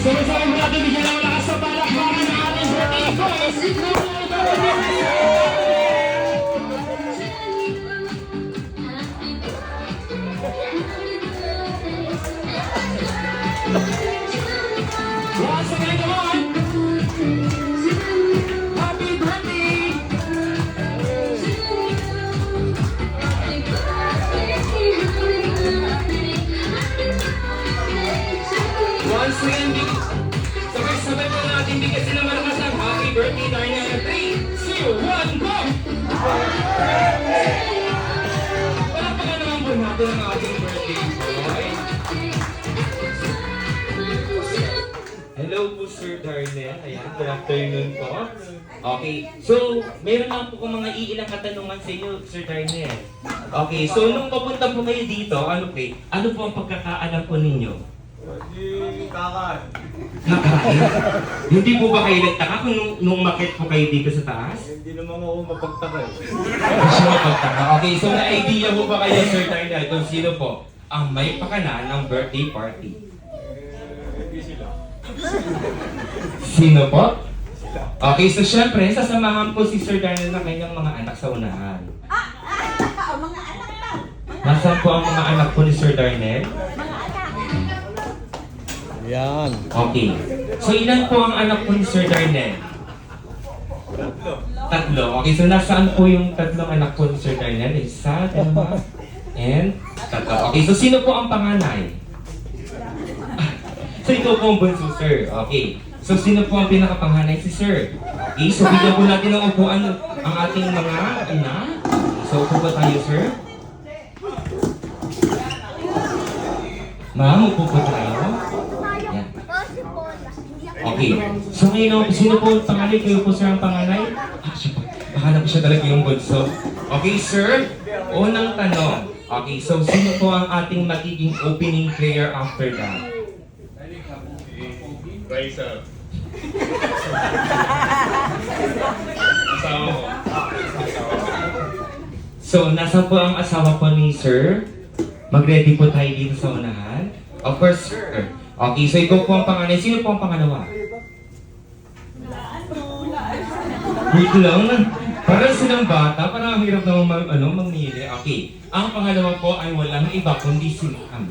Sumasama mo natin, bigyan ng lakas sa palakpakan ng ating birthday boys! Once again, come on! Happy birthday! Once again, sabay-sabay po natin bigyan ng malakas ng happy birthday tayo na 3, 2, 1, go! Palakpakan naman po natin ang ating birthday boy. Hello po Sir Darnell. Ayan, good afternoon po. Okay, so meron lang po kung mga iilang katanungan sa inyo, Sir Darnell. Okay, so nung papunta po kayo dito, ano po ang pagkakaalam po ninyo? Kakain. Kakain? Hindi po ba kayo nagtaka kung nung makit po kayo dito sa taas? Hindi naman ako mapagtaka. Hindi siya mapagtaka. Okay, so na-idea po ba kayo, Sir Darnell, kung sino po ang may pakana ng birthday party? Hindi sila. Sino po? Okay, so syempre, sasamahan po si Sir Darnell ng kanyang mga anak sa unahan. Mga anak na. Nasaan po ang mga anak po ni Sir Darnell? Yan. Okay. So ilan po ang anak po ni Sir Darnell? Tatlo. Tatlo. Okay, so nasaan po yung tatlong anak po ni Sir Darnell? Isa, dalawa, and tatlo. Okay, so sino po ang panganay? So ikaw po ang bunso, sir. Okay. So sino po ang pinakapanganay? Si Sir. Okay, so bigyan po natin ng upuan ang ating mga anak. So upo ba tayo, sir? Ma'am, upo po tayo. Yan. Okay. So ngayon, sino po ang panganay? Kayo po, sir, ang panganay? Siya po. Bahala po siya talaga yung bunso. Okay, sir. Unang tanong. Okay, so sino po ang ating magiging opening prayer after that? Raisa. So, nasa po ang asawa po ni Sir? Mag-ready po tayo dito sa unahan? Of course, sir. Okay, so ikaw po ang panganay. Sino po ang pangalawa? Wait lang. Parang silang bata, parang ang hirap naman mamili. Okay, ang pangalawa po ay walang iba kundi si Ma'am.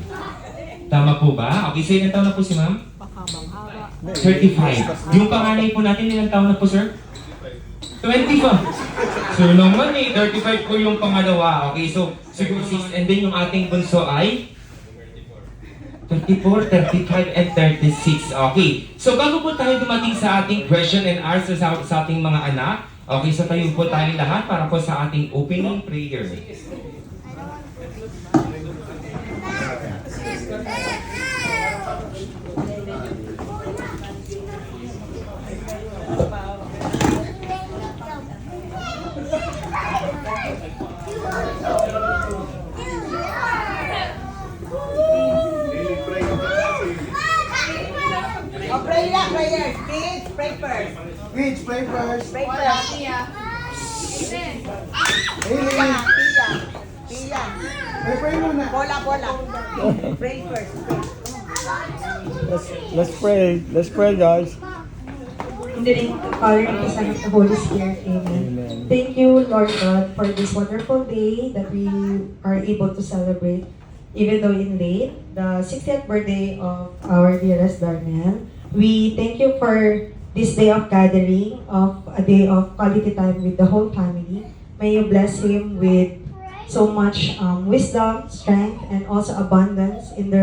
Tama po ba? Okay, so ilang taon na po si Ma'am? 35. Yung panganay po natin, ilang taon na po, sir? 25. So naman 35 po yung pangalawa. Okay, so siguro 6. And then yung ating bunso ay? 34, 35, and 36. Okay. So bago po tayo dumating sa ating question and answer sa ating mga anak, okay, so tayo po tayo lahat para po sa ating opening prayer. Pray lang, prayer. Kids, pray first. Kids, pray first. Pray first. Pia. Pia. Pray muna. Bola. Pray first. Let's pray, guys. In the name of the Father, and the Son, and the Holy Spirit. Amen. Thank you, Lord God, for this wonderful day that we are able to celebrate, even though in late, the 60th birthday of our dearest Darnell. We thank you for this day of gathering, of a day of quality time with the whole family. May you bless him with so much wisdom, strength, and also abundance in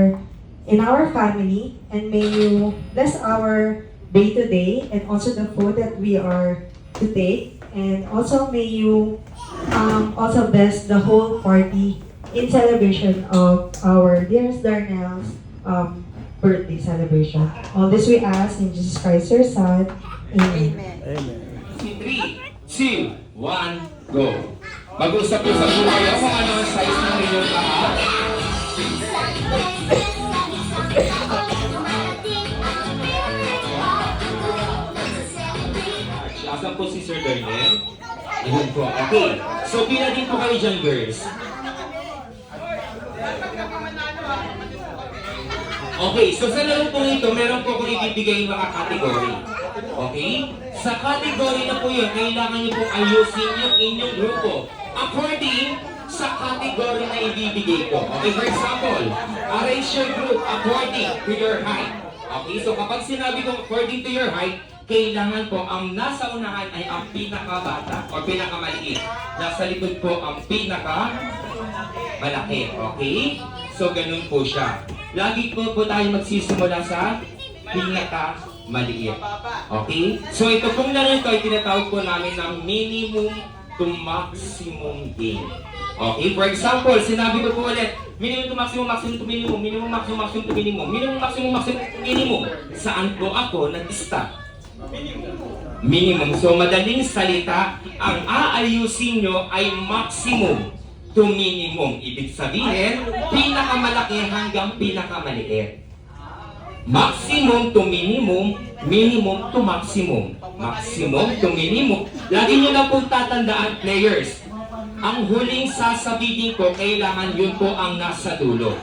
our family. And may you bless our day to day, and also the food that we are to take. And also may you also bless the whole party in celebration of our dearest Darnell's birthday celebration. All this we ask in Jesus Christ, your Son. Amen. Amen. 3, 2, 1, go! Mag-usap-usap po kayo kung ano ang size ng inyong lahat. Asan po si Sir Darnell? Ayun po. Okay. So, pila din po kayo dyan, girls. Okay, so sa laro po ito, meron po akong ibibigay yung mga category. Okay? Sa category na po yun, kailangan nyo pong ayusin yung inyong grupo according sa category na ibibigay ko. Okay, for example, arrange your group according to your height. Okay, so kapag sinabi ko according to your height, kailangan po ang nasa unahan ay ang pinakabata o pinakamaliit. Nasa likod po ang pinakamalaki. Okay? So, ganun po siya. Lagi po tayo magsisimula sa pinakamaliit. Okay? So, ito pong laro ito ay tinatawag po namin ng minimum to maximum game. Okay? For example, sinabi ko po ulit, minimum to maximum, maximum to minimum, minimum maximum, maximum to minimum, minimum maximum, maximum to minimum. Saan po ako nag-stop? Minimum. So, madaling salita, ang aayusin nyo ay maximum to minimum. Ibig sabihin, pinakamalaki hanggang pinakamaliit. Maximum to minimum, minimum to maximum. Maximum to minimum. Lagi nyo lang pong tatandaan, players. Ang huling sasabihin ko, kailangan yun po ang nasa dulo.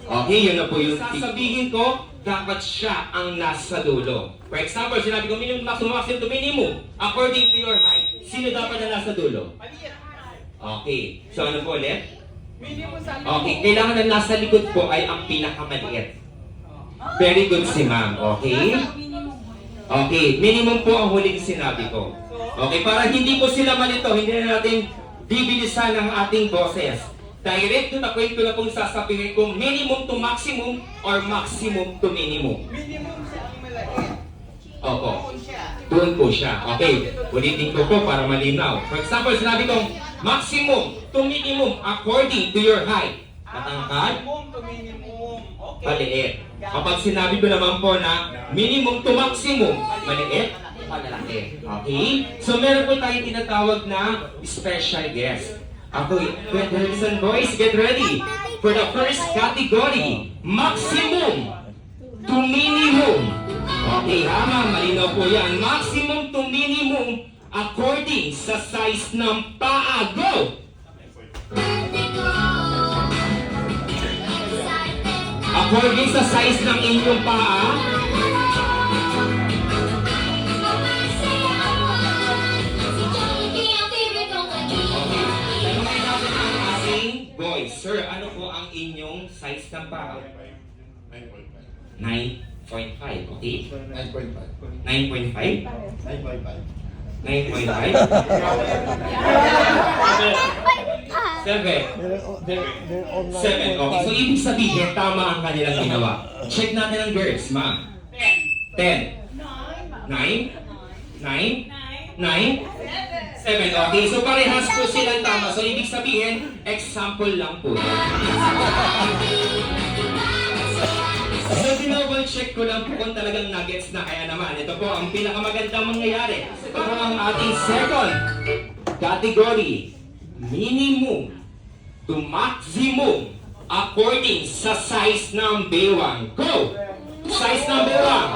Okay, yun na po yung sasabihin ko, dapat siya ang nasa dulo. For example, sinabi ko minimum, maximum, maximum to minimum. According to your height. Sino dapat na nasa dulo? Okay. So ano po ulit? Okay, kailangan na nasa likod po ay ang pinakamaliit. Very good si ma'am. Okay? Okay, minimum po ang huling sinabi ko. Okay, para hindi po sila malito, hindi na natin bibilisan ang ating boses. Direct to the point ko na pong sasabihin kung minimum to maximum or maximum to minimum. Minimum sa malaki. Opo. Doon po siya. Okay. Ulitin ko po para malinaw. For example, sinabi kong maximum to minimum according to your height. Matangkad? Minimum to minimum. Okay. Maliit. Kapag sinabi ko naman po na minimum to maximum, maliit, malalaki. Okay? So meron po tayong tinatawag na special guest. Ako, listen boys, get ready for the first category, maximum to minimum. Okay ha, ma'am, malinaw po yan. Maximum to minimum according sa size ng paa. Go! According sa size ng inyong paa. Boys, sir, ano po ang inyong size ng paa? 9.5. Okay? 9.5? 9.5? 7. They're all 7. Okay, so ibig sabihin, tama ang kanilang ginawa. Check natin ang girls, ma'am. 10. 9? 9? 9? 7. Okay, so parehas po silang tama. So ibig sabihin, example lang po. So dinouble check ko lang po kung talagang nuggets na. Kaya naman, ito po ang pinakamagandang mangyayari. Ito po ang ating second category. Minimum to maximum according sa size ng bewang. Go! Size ng bewang.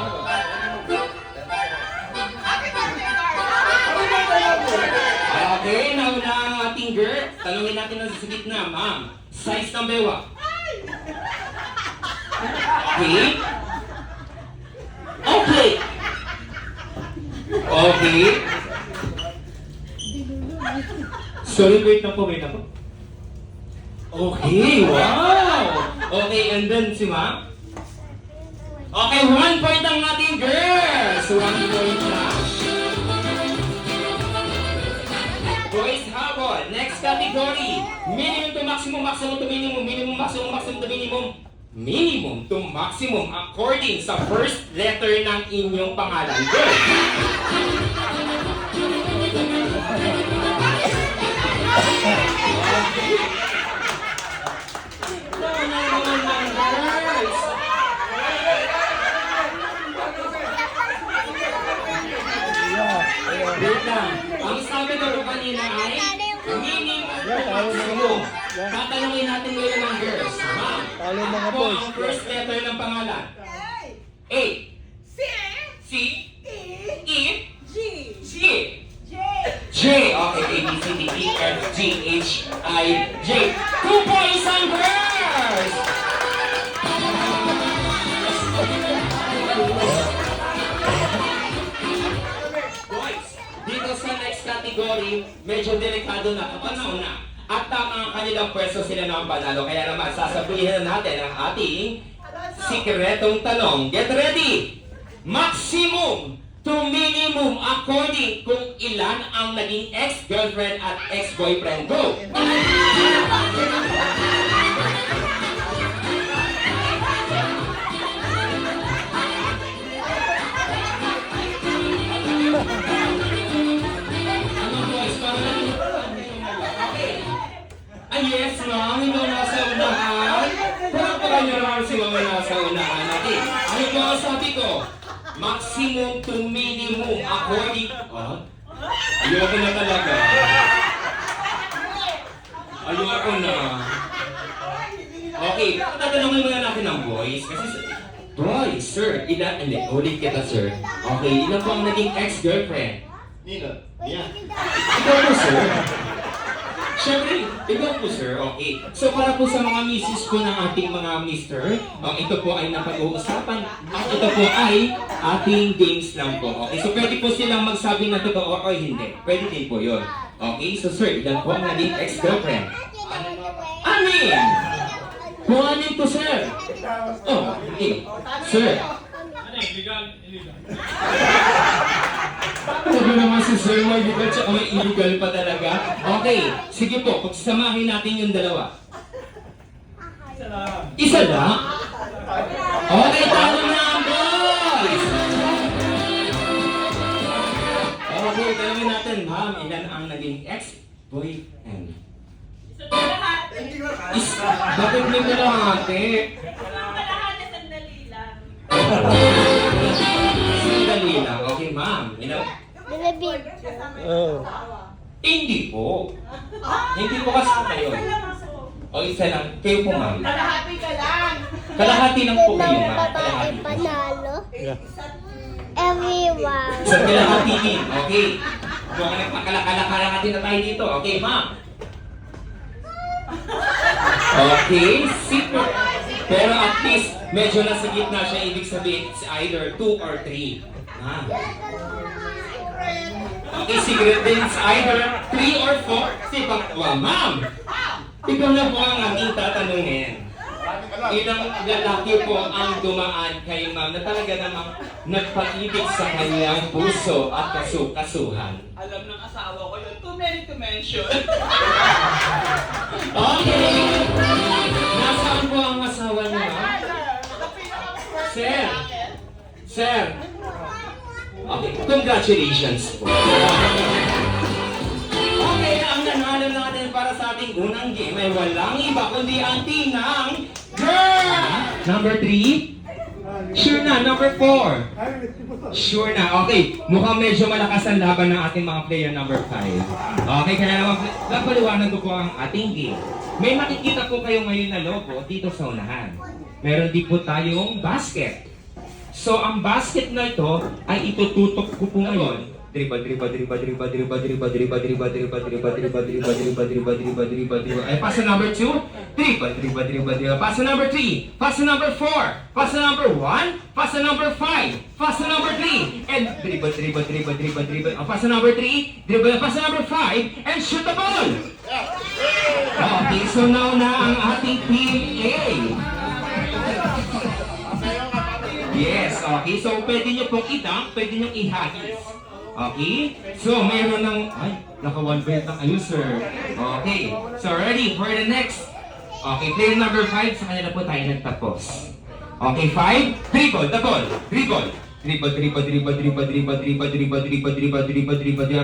Okay, nauna ang ating girl. Tanungin natin ang sa gitna, ma'am. Size ng bewang. Okay? Okay. Okay. Sorry, wait na po. Okay, wow! Okay, and then si ma'am? Okay, 1 point ang ating girls! 1 point na. Boys, habol. Next category. Minimum to maximum, maximum to minimum, minimum, maximum, maximum to minimum. Minimum to maximum according sa first letter ng inyong pangalan. Go! Girls! Wait lang. Ang sabi ko kanina ay minimum to maximum. Tatanungin natin ngayon ng girls. Ma'am, Talo mga ano po boys. ang first letter ng pangalan? A. C. E. G. G. J. J. J. Okay, A, B, C, D, E, F, G, H, I, J. 2 points on girls! Boys, dito sa next category, medyo delikado na, kapanaw na. At tama ang kanilang pwesto sila na ang panalo. Kaya naman, sasabihin na natin ang ating sikretong tanong. Get ready! Maximum to minimum according kung ilan ang naging ex-girlfriend at ex-boyfriend. Go! Ano boys, parang ay yes ma'am, ikaw nasa unahan. Pagpaka niyo naman si mama nasa unahan natin. Ano po ang sabi ko? Maximum to minimum according... Ayoko na talaga. Ayoko na. Okay, tatanungin muna natin ang boys. Kasi, boys, sir, ilan... Hindi, ulit kita sir. Okay, ilan po ang naging ex-girlfriend? Nino. Yan. Ikaw po sir. Siyempre, ikaw po sir, okay. So para po sa mga misis ko ng ating mga mister, ito po ay napag-uusapan at ito po ay ating games lang po. Okay, so pwede po silang magsabi na totoo o hindi. Pwede din po yun. Okay, so sir, ilan po ang naging ex-girlfriend? Anin! Kung anin po sir? Oh, okay. Sir, Ano eh, illegal? sabi naman si Sir, may illegal tsaka may illegal pa talaga. Okay, sige po, pagsamahin natin yung dalawa. Isa lang. Isa lang? Okay, tama na ang boys! Okay, tanongin natin, ma'am, ilan ang naging ex-boyfriend? Bakit may kalahati? Sandali lang. Okay, ma'am. Ilan? Oh. Hindi po. Hindi po kasi kayo. O isa lang. Kayo po, ma'am. Kalahati ka lang. Kalahati lang po kayo, ma'am. babae Kalahati. panalo. Yeah. Everyone. Sa kalahatiin. Okay. Kung kalahati na tayo dito. Okay, ma'am. Okay, super. Pero at least, medyo nasa gitna siya. Ibig sabihin, it's either 2 or 3. Ma'am. Okay, secret din. It's either 3 or 4. Sipag, wow, ma'am. Ikaw na po ang aking tatanungin. Ilang lalaki po ang dumaan kay ma'am na talaga namang nagpag-ibig sa kanyang puso at kasuhan? Alam ng asawa ko yun. Too many to mention. Okay! Nasaan po ang asawa niya? Sir! Sir! Okay, congratulations po. Okay, ang nanalo natin para sa ating unang game ay walang iba kundi ang team ng girl! Number 3? Sure na, number 4. Sure na, okay. Mukhang medyo malakas ang laban ng ating mga player number 5. Okay, kaya naman, napaliwanag ko po ang ating game. May makikita po kayo ngayon na logo dito sa unahan. Meron din po tayong basket. So, ang basket na ito ay itututok ko po ngayon. Ay, pass number 2. Pass number 3. Pass number 4. Pass number 1. Pass number 5. Pass number 3. And pass number 3. Pass number 5. And shoot the ball. Okay, so now na ang ating team A. Yes, okay. So, pwede nyo pong idunk, pwede nyo ihagis. Okay? So, mayroon ng... Ay, naka-1 point na kayo, sir. Okay. So, ready for the next. Okay, player number 5, sa kanila po tayo nagtapos. Okay, 5. Dribble, the ball. Dribble. Dribble.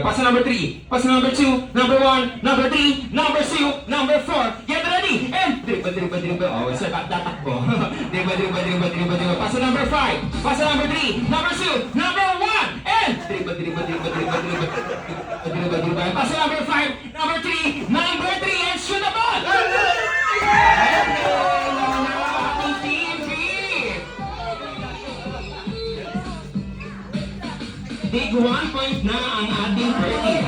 Pass number 3. Pass number 2. Number 1. Number 3. Number 2. Number 4. Get ready. And dribble. Oh, sir, tatakbo. Dribble. Pass number 5. Pass number 3. Number 2. Number 1. And dribble. Pass number 5. Number 3. Number 3. And shoot the ball. Big 1 point na ang ating 30.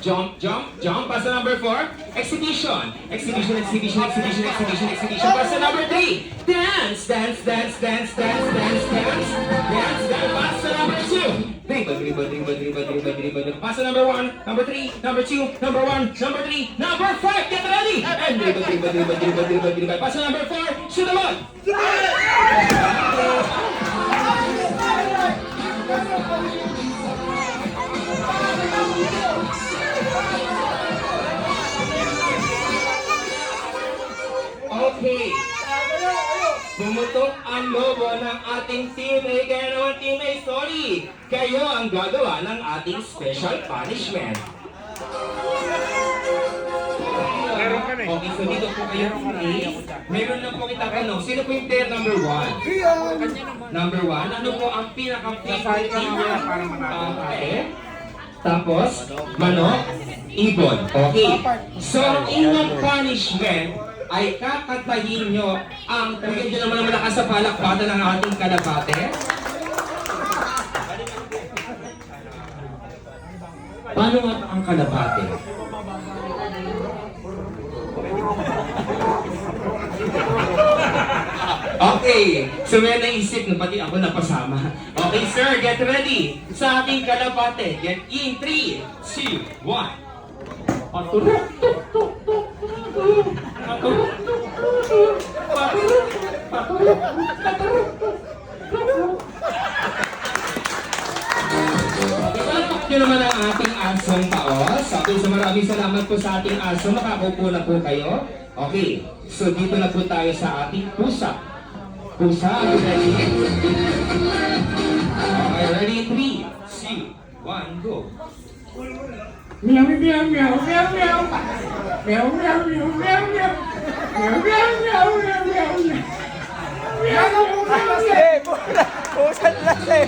jump, jump, jump. Pasa number 4, exhibition. Exhibition, exhibition, exhibition, exhibition, exhibition. Pasa number 3, dance, dance, dance, dance, dance, dance, dance, dance, dance. Pasa number 2, dribble, dribble, dribble, dribble, dribble, dribble. Pasa number 1, number 3, number 2, number 1, number 3, number 5. Get ready! And dribble, dribble, dribble, dribble, dribble, dribble. Pasa number 4, shoot the ball. Okay. Pumutok ang lobo ng ating teammate. Kaya naman teammate, sorry. Kayo ang gagawa ng ating special punishment. Okay, so dito po kayo please. Meron na po itatanong. Sino po yung player number 1? Number 1, ano po ang pinaka-favorite niya para manalo? Tapos, manok, ibon. Okay. So, ang inyong punishment ay kakatahin nyo ang talagang dyan naman malakas sa palakpakan ng ating kalapate. Paano nga ang kalapate? Okay, so may naisip na pati ako napasama. Okay sir, get ready sa ating kalapate. Get in 3, 2, 1. Paturok, tuk, tuk, tuk, tuk. Paturok, tuk, tuk, tuk. Paturok, paturok, paturok, tuk. Ipalakpak nyo naman ang ating asong paos. Okay, so maraming salamat po sa ating aso. Makakaupo na po kayo. Okay, so dito na po tayo sa ating pusa. Pusa, are you ready? Okay, ready? 3, 2, 1, go. Meow, meow, meow, meow, meow. Meow, meow, meow, meow, meow. Meow, meow, meow, meow, meow, meow. Pusan lang eh.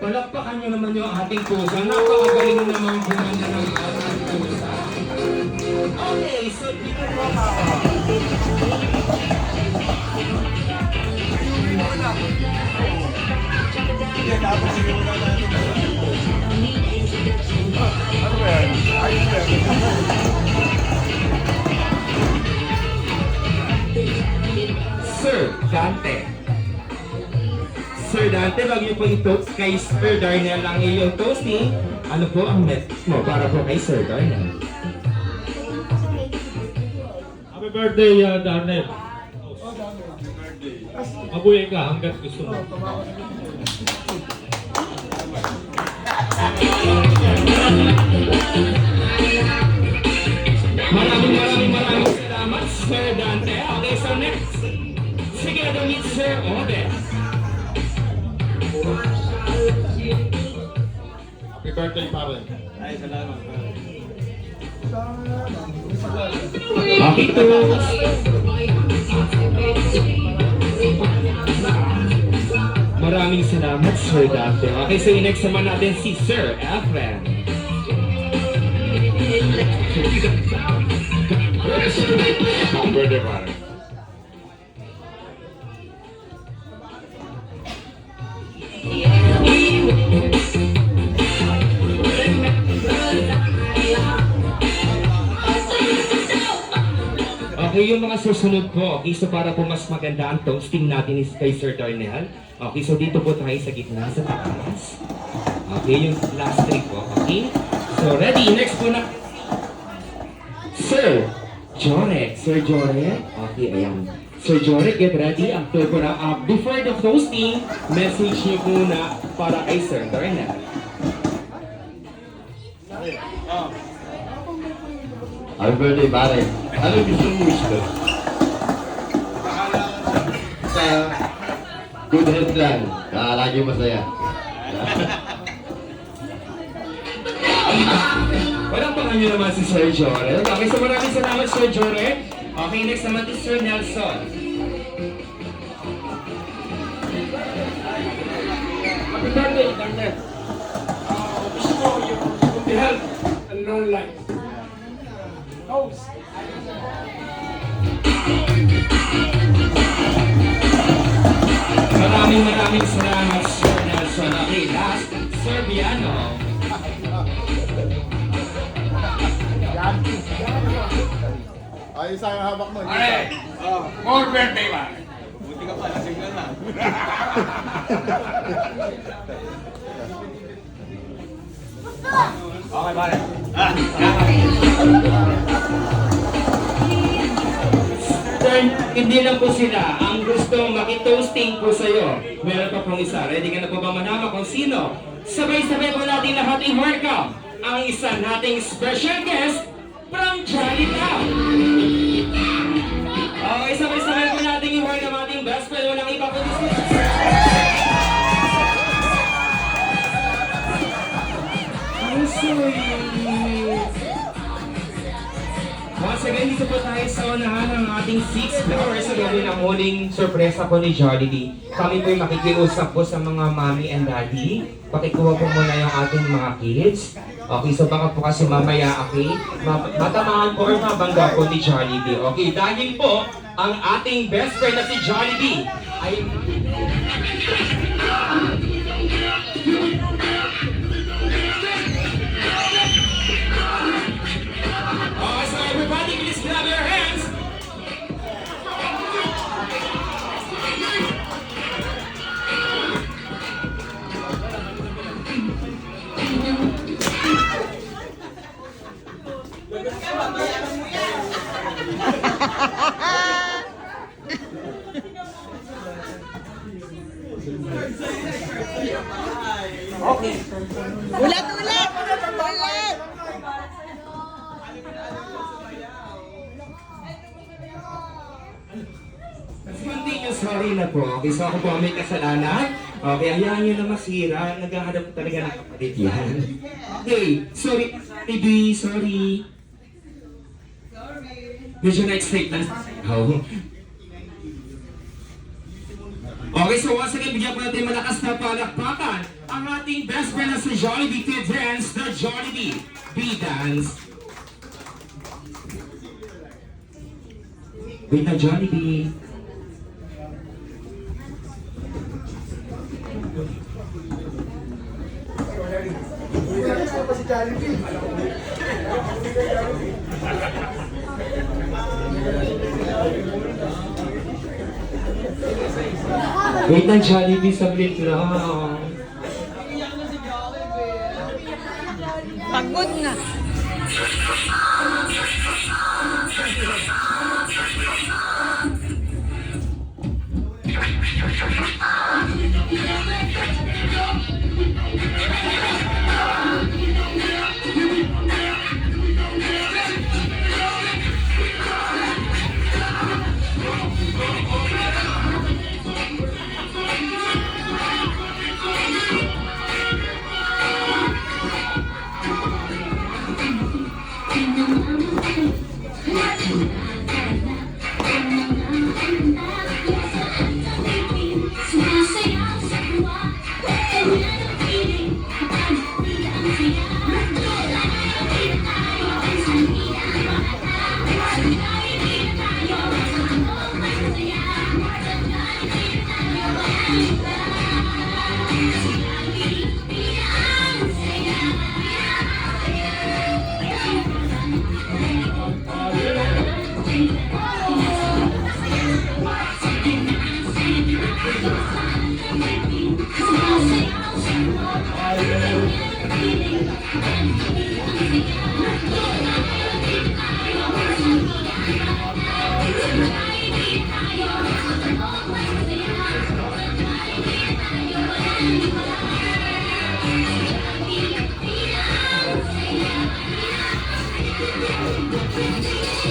Palakpakan nyo naman yung ating pusa. Napakagaling naman gumanda ng ating pusa. Okay, so dito po Ano ba yan? Ayos ba yan? Sir Dante. Sir Dante, wag niyo po i-toast kay Sir Darnell ang iyong toasting. Ano po ang message mo para po kay Sir Darnell? Happy birthday, Darnell. Mabuhay ka hanggat gusto mo. Maraming salamat, Sir Dante. Okay, so next. Sige na meet Sir Ode. Happy birthday, Paren. Ay, salamat. Okay, toast. Maraming salamat, Sir Dante. Okay, so next naman natin si Sir Efren. Happy birthday, Paren. Okay, yung mga susunod po, okay, so para po mas maganda ang toasting natin is kay Sir Darnell. Okay, so dito po tayo sa gitna, sa taas. Okay, yung last trick po, okay? So ready, next po na. Sir Jorek, Sir Jorek. Okay, ayan. Sir Jorek, get ready. Ang turbo na. Before the toasting, message niyo muna para kay Sir Darnell. Happy birthday, pare. Ano gusto mo wish ko? Sa good health lang. Lagi masaya. Walang pangalan nyo naman si Sir Jorek. Okay, so maraming salamat, Sir Jorek. Okay, next naman is Sir Nelson. Happy birthday, Darnell. Gusto ko yung good health and long life. Toast. Maraming Maraming salamat, Sir Nelson. Okay, last, Sir Biano. Ayos ang habak mo. Pare, more birthday ba? Buti ka pa, lasing ka lang. Okay, pare. Sir, hindi lang po sila ang gusto makitoasting po sa'yo. Meron pa pong isa. Ready ka na po ba manama kung sino? Sabay-sabay po natin lahat i-welcome ang isa nating special guest from Jollibee. Okay, sabay-sabay po natin i-welcome ating best friend. Walang iba po dito. Ang sweet. Once again, dito po tayo sa unahan ng ating 6th floor sa gabi ng huling sorpresa po ni Jollibee. Kami po'y makikiusap po sa mga mommy and daddy. Pakikuha po muna yung ating mga kids. Okay, so baka po kasi mamaya, okay, matamaan po or mabangga po ni Jollibee. Okay, dahil po, ang ating best friend na si Jollibee ay... Okay, so everybody, please clap your hands. Ulit, ulit! Ulit! Continue, sorry na po. Okay, so ako po ang may kasalanan. Okay, hayaan nyo na masira. Naghahanap talaga ng kapalit yan. Okay, sorry, baby, sorry. Medyo na-excite lang. Oh. Okay, so once again, bigyan po natin malakas na palakpakan ang ating best friend na si Jollibee to dance the Jollibee B-Dance. Wait na, Jollibee. Wait na, Jollibee, saglit lang. Pagod na.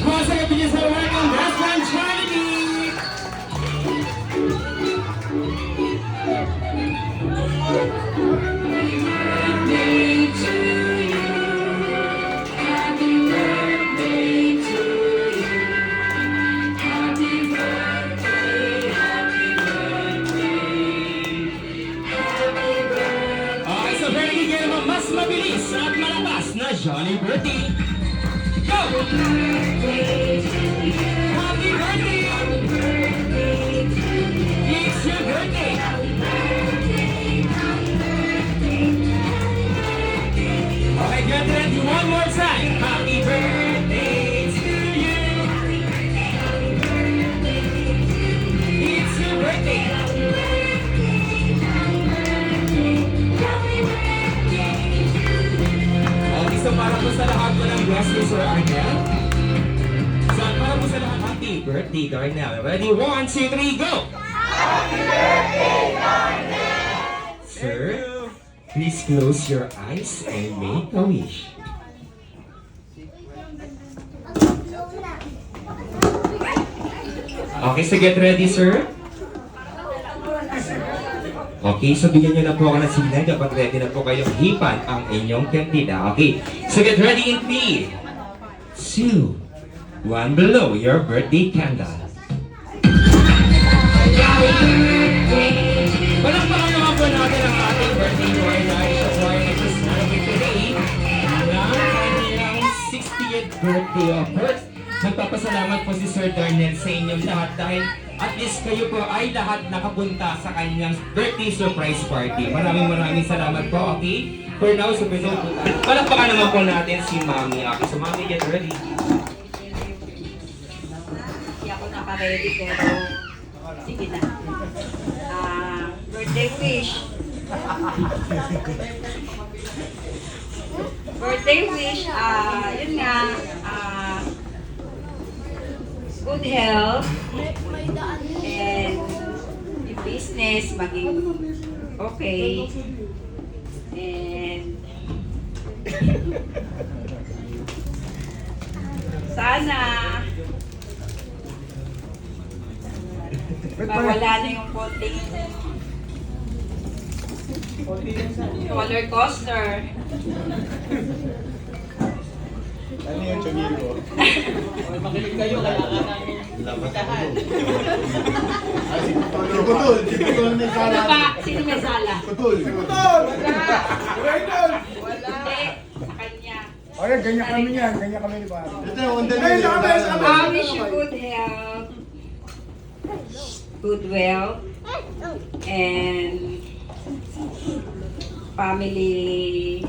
Once again, bigyan sa welcome best friend Jollibee. Okay, so very good naman, mas mabilis at malakas na Johnny Birthday. Go! Happy birthday! It's your birthday! si Sir Arnel. So, para po sa lahat, happy birthday, Darnell. Ready? 1, 2, 3, go! Happy birthday, Darnell! Sir, please close your eyes and make a wish. Okay, so get ready, sir. Okay, so bigyan niyo na po ako ng signal kapag ready na po kayong hipan ang inyong kandida. Okay, so get ready in 3, 2, 1, blow your birthday candle. Palakpakan naman po natin ang ating birthday boy dahil siya po ay nag-celebrate today ng kanilang 60th birthday of birth. Nagpapasalamat po si Sir Darnell sa inyong lahat dahil at least kayo po ay lahat nakapunta sa kanyang birthday surprise party. Maraming salamat po, okay? For now, super po tayo. Palakpakan naman po natin si Mami. Okay, so Mami, get ready. Hindi ako naka-ready pero sige na. Birthday wish. Birthday wish, yun nga, good health and yung business maging okay and sana mawala na yung konting roller coaster. Ano yung chonil ko? Makinig kayo, kailangan namin limitahan. Ay, si Putol. Si Putol. Si Putol may Ano sala. ba? Sino may sala? Putol. Si Putol. Hindi, sa kanya. O yan, ganyan kami niyan. Ganyan kami ni Pare. Ito yung on the line. I wish you good health, good wealth, and family.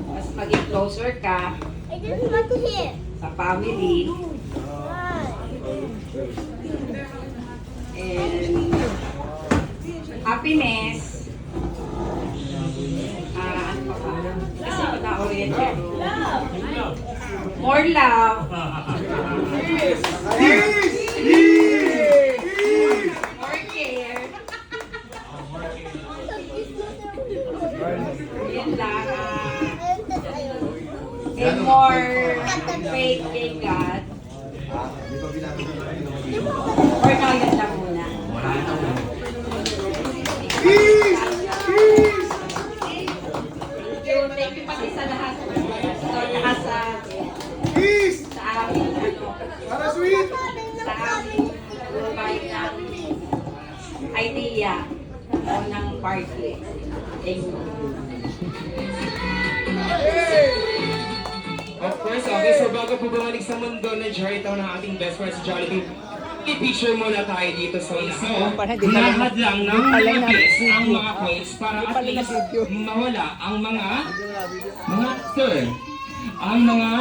Mas maging closer ka I just want to hear. sa family. And happiness. Ano pa ba? Kasi pagka-oriented ko. More love. More care. Yan lang. And more faith in God. For now, yun lang muna. Thank you pati sa lahat. Saka sa aming Para sweet! sa aming provide ng idea o ng party. Thank you. Of course, okay, so bago po bumalik sa mundo na Joytown ng ating best friend si Jollibee, i-picture muna tayo dito sa isa. Lahad lang ng mga bits ang mga coins para at least mawala ang mga turn. Ang mga